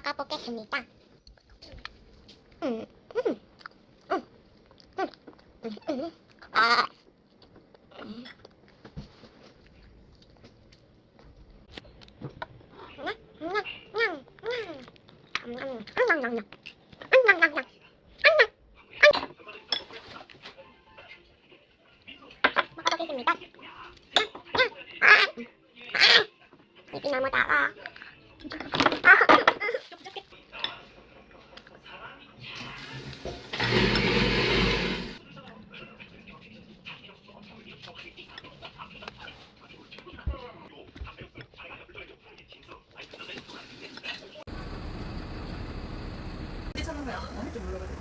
깎아보겠습니다. 음, 음, 음, 아, 먹어보겠습니다. 입이 너무 달아. 찾는 거야. 좀 물어봐줘.